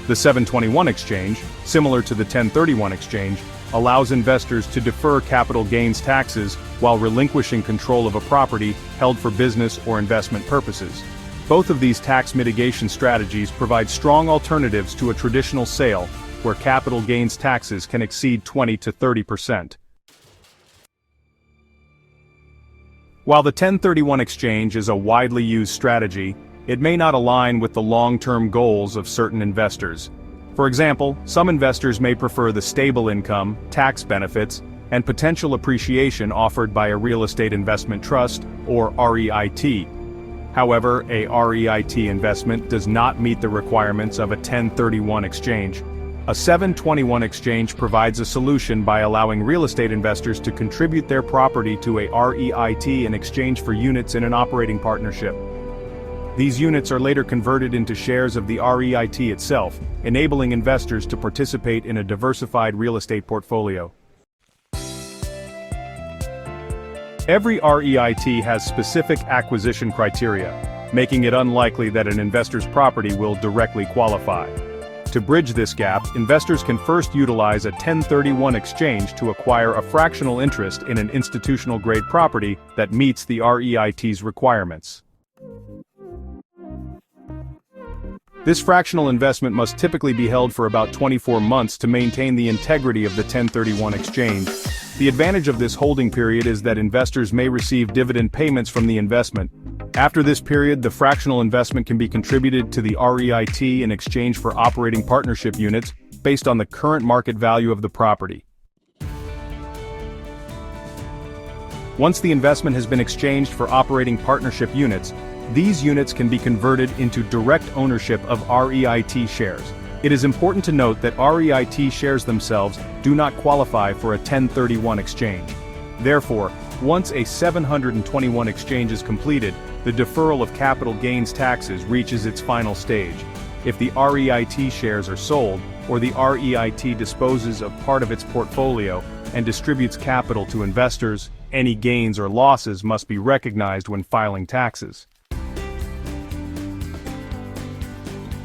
The 721 exchange, similar to the 1031 exchange, allows investors to defer capital gains taxes while relinquishing control of a property held for business or investment purposes. Both of these tax mitigation strategies provide strong alternatives to a traditional sale, where capital gains taxes can exceed 20 to 30%. While the 1031 exchange is a widely used strategy, it may not align with the long-term goals of certain investors. For example, some investors may prefer the stable income, tax benefits, and potential appreciation offered by a real estate investment trust, or REIT. However, a REIT investment does not meet the requirements of a 1031 exchange. A 721 exchange provides a solution by allowing real estate investors to contribute their property to a REIT in exchange for units in an operating partnership. These units are later converted into shares of the REIT itself, enabling investors to participate in a diversified real estate portfolio. Every REIT has specific acquisition criteria, making it unlikely that an investor's property will directly qualify. To bridge this gap, investors can first utilize a 1031 exchange to acquire a fractional interest in an institutional-grade property that meets the REIT's requirements. This fractional investment must typically be held for about 24 months to maintain the integrity of the 1031 exchange. The advantage of this holding period is that investors may receive dividend payments from the investment. After this period, the fractional investment can be contributed to the REIT in exchange for operating partnership units, based on the current market value of the property. Once the investment has been exchanged for operating partnership units, these units can be converted into direct ownership of REIT shares. It is important to note that REIT shares themselves do not qualify for a 1031 exchange. Therefore, once a 721 exchange is completed, the deferral of capital gains taxes reaches its final stage. If the REIT shares are sold, or the REIT disposes of part of its portfolio and distributes capital to investors, any gains or losses must be recognized when filing taxes.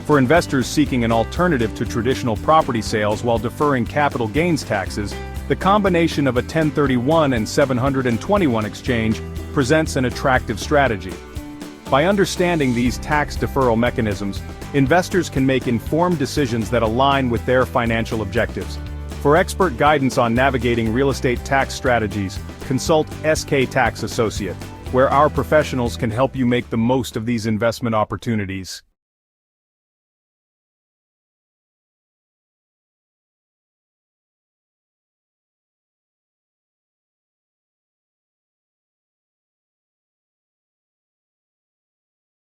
For investors seeking an alternative to traditional property sales while deferring capital gains taxes, the combination of a 1031 and 721 exchange presents an attractive strategy. By understanding these tax deferral mechanisms, investors can make informed decisions that align with their financial objectives. For expert guidance on navigating real estate tax strategies, consult SK Tax Associate, where our professionals can help you make the most of these investment opportunities.